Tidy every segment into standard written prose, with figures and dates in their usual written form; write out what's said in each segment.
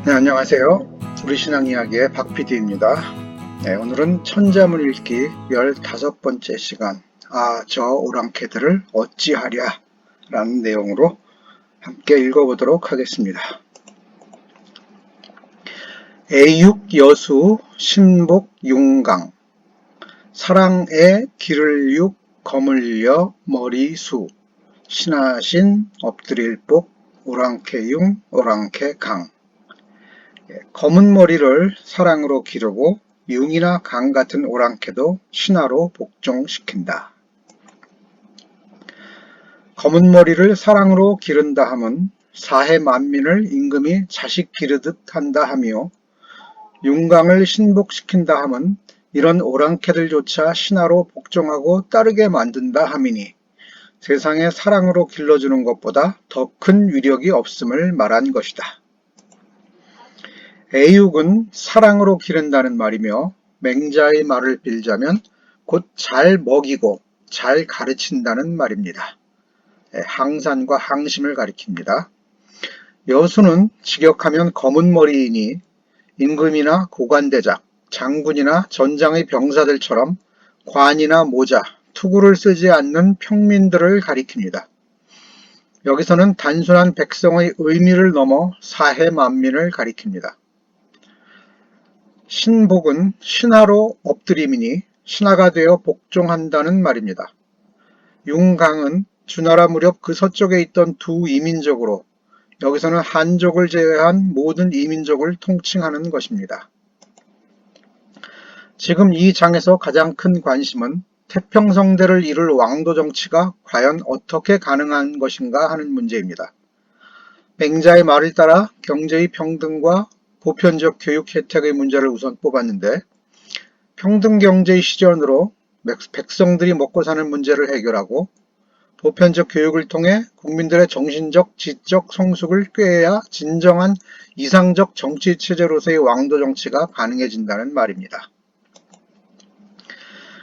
네, 안녕하세요. 우리 신앙 이야기의 박 PD입니다. 네, 오늘은 천자문 읽기 15번째 시간, 저 오랑캐들을 어찌하랴 라는 내용으로 함께 읽어보도록 하겠습니다. 애육 여수 신복 용강 사랑의 길을 육 거물려 머리수 신하신 엎드릴복 오랑캐융 오랑캐강. 검은 머리를 사랑으로 기르고 융이나 강 같은 오랑캐도 신하로 복종시킨다. 검은 머리를 사랑으로 기른다 함은 사해 만민을 임금이 자식 기르듯 한다 하며, 융강을 신복시킨다 함은 이런 오랑캐들조차 신하로 복종하고 따르게 만든다 함이니 세상에 사랑으로 길러주는 것보다 더 큰 위력이 없음을 말한 것이다. 애육은 사랑으로 기른다는 말이며, 맹자의 말을 빌자면 곧 잘 먹이고 잘 가르친다는 말입니다. 항산과 항심을 가리킵니다. 여수는 직역하면 검은 머리이니 임금이나 고관대작, 장군이나 전장의 병사들처럼 관이나 모자, 투구를 쓰지 않는 평민들을 가리킵니다. 여기서는 단순한 백성의 의미를 넘어 사해 만민을 가리킵니다. 신복은 신하로 엎드림이니 신하가 되어 복종한다는 말입니다. 융강은 주나라 무렵 그 서쪽에 있던 두 이민족으로, 여기서는 한족을 제외한 모든 이민족을 통칭하는 것입니다. 지금 이 장에서 가장 큰 관심은 태평성대를 이룰 왕도 정치가 과연 어떻게 가능한 것인가 하는 문제입니다. 맹자의 말을 따라 경제의 평등과 보편적 교육 혜택의 문제를 우선 뽑았는데, 평등경제의 시전으로 백성들이 먹고 사는 문제를 해결하고 보편적 교육을 통해 국민들의 정신적, 지적 성숙을 꾀해야 진정한 이상적 정치체제로서의 왕도 정치가 가능해진다는 말입니다.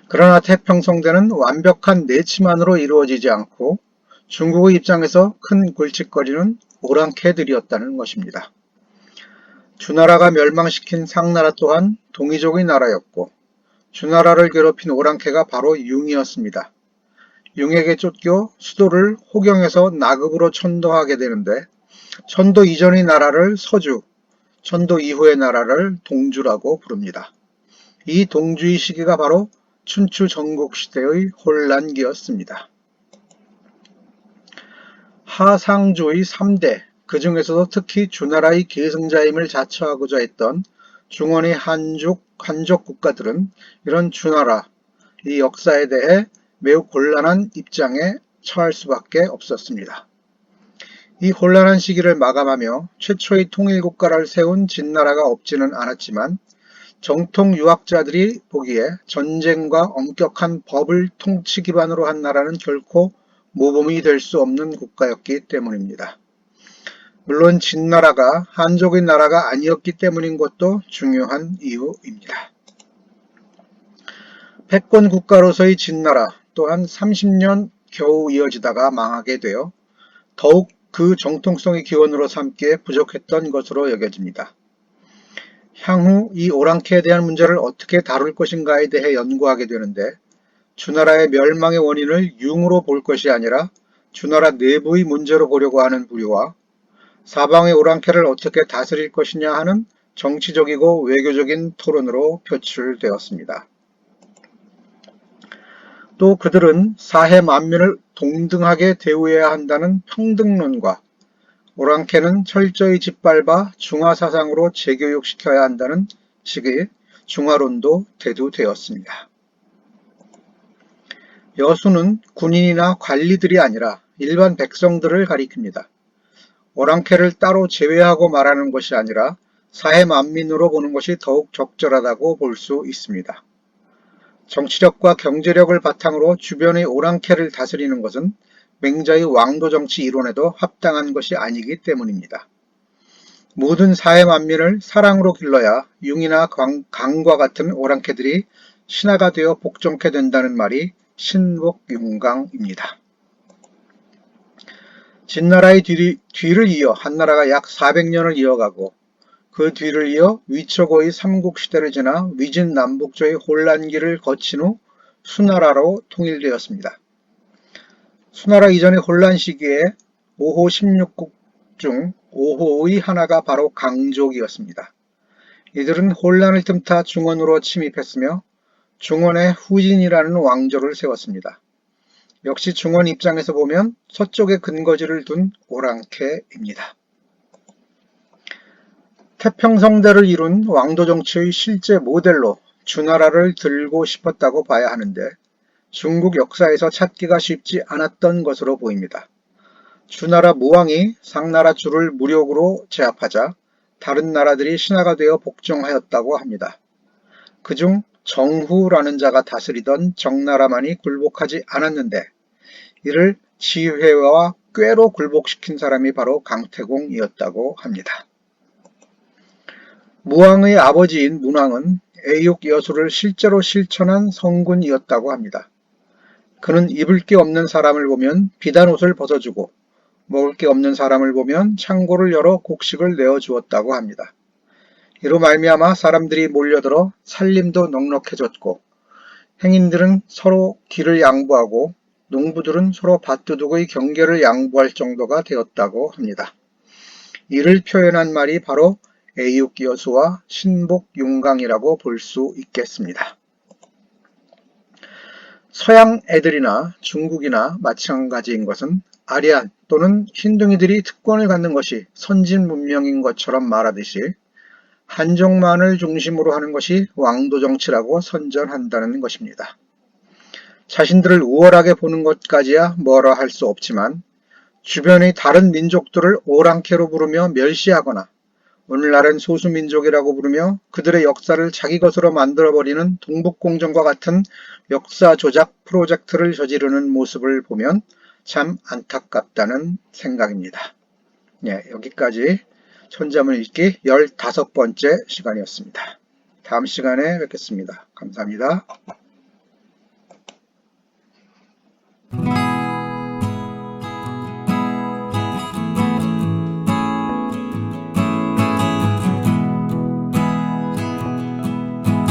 그러나 태평성대는 완벽한 내치만으로 이루어지지 않고 중국의 입장에서 큰 골칫거리는 오랑캐들이었다는 것입니다. 주나라가 멸망시킨 상나라 또한 동이족의 나라였고, 주나라를 괴롭힌 오랑캐가 바로 융이었습니다. 융에게 쫓겨 수도를 호경에서 나급으로 천도하게 되는데, 천도 이전의 나라를 서주, 천도 이후의 나라를 동주라고 부릅니다. 이 동주의 시기가 바로 춘추 전국시대의 혼란기였습니다. 하상조의 3대, 그 중에서도 특히 주나라의 계승자임을 자처하고자 했던 중원의 한족 국가들은 이런 주나라, 이 역사에 대해 매우 곤란한 입장에 처할 수밖에 없었습니다. 이 혼란한 시기를 마감하며 최초의 통일국가를 세운 진나라가 없지는 않았지만, 정통 유학자들이 보기에 전쟁과 엄격한 법을 통치 기반으로 한 나라는 결코 모범이 될 수 없는 국가였기 때문입니다. 물론 진나라가 한족의 나라가 아니었기 때문인 것도 중요한 이유입니다. 패권 국가로서의 진나라 또한 30년 겨우 이어지다가 망하게 되어 더욱 그 정통성의 기원으로 삼기에 부족했던 것으로 여겨집니다. 향후 이 오랑캐에 대한 문제를 어떻게 다룰 것인가에 대해 연구하게 되는데, 주나라의 멸망의 원인을 융으로 볼 것이 아니라 주나라 내부의 문제로 보려고 하는 부류와 사방의 오랑캐를 어떻게 다스릴 것이냐 하는 정치적이고 외교적인 토론으로 표출되었습니다. 또 그들은 사해 만민을 동등하게 대우해야 한다는 평등론과 오랑캐는 철저히 짓밟아 중화사상으로 재교육시켜야 한다는 식의 중화론도 대두되었습니다. 여수는 군인이나 관리들이 아니라 일반 백성들을 가리킵니다. 오랑캐를 따로 제외하고 말하는 것이 아니라 사해 만민으로 보는 것이 더욱 적절하다고 볼 수 있습니다. 정치력과 경제력을 바탕으로 주변의 오랑캐를 다스리는 것은 맹자의 왕도 정치 이론에도 합당한 것이 아니기 때문입니다. 모든 사해 만민을 사랑으로 길러야 융이나 강과 같은 오랑캐들이 신하가 되어 복종케 된다는 말이 신복융강입니다. 진나라의 뒤를 이어 한나라가 약 400년을 이어가고 그 뒤를 이어 위초고의 삼국시대를 지나 위진남북조의 혼란기를 거친 후 수나라로 통일되었습니다. 수나라 이전의 혼란 시기에 5호 16국 중 5호의 하나가 바로 강족이었습니다. 이들은 혼란을 틈타 중원으로 침입했으며 중원에 후진이라는 왕조를 세웠습니다. 역시 중원 입장에서 보면 서쪽에 근거지를 둔 오랑캐입니다. 태평성대를 이룬 왕도 정치의 실제 모델로 주나라를 들고 싶었다고 봐야 하는데 중국 역사에서 찾기가 쉽지 않았던 것으로 보입니다. 주나라 무왕이 상나라 주를 무력으로 제압하자 다른 나라들이 신하가 되어 복종하였다고 합니다. 그중 정후라는 자가 다스리던 정나라만이 굴복하지 않았는데 이를 지회와 꾀로 굴복시킨 사람이 바로 강태공이었다고 합니다. 무왕의 아버지인 문왕은 애육 여수를 실제로 실천한 성군이었다고 합니다. 그는 입을 게 없는 사람을 보면 비단 옷을 벗어주고 먹을 게 없는 사람을 보면 창고를 열어 곡식을 내어주었다고 합니다. 이로 말미암아 사람들이 몰려들어 살림도 넉넉해졌고 행인들은 서로 길을 양보하고 농부들은 서로 밭두둑의 경계를 양보할 정도가 되었다고 합니다. 이를 표현한 말이 바로 애육여수와 신복융강이라고 볼 수 있겠습니다. 서양 애들이나 중국이나 마찬가지인 것은 아리안 또는 흰둥이들이 특권을 갖는 것이 선진 문명인 것처럼 말하듯이 한족만을 중심으로 하는 것이 왕도 정치라고 선전한다는 것입니다. 자신들을 우월하게 보는 것까지야 뭐라 할 수 없지만 주변의 다른 민족들을 오랑캐로 부르며 멸시하거나 오늘날은 소수민족이라고 부르며 그들의 역사를 자기 것으로 만들어버리는 동북공정과 같은 역사 조작 프로젝트를 저지르는 모습을 보면 참 안타깝다는 생각입니다. 여기까지 천자문 읽기 15번째 시간이었습니다. 다음 시간에 뵙겠습니다. 감사합니다.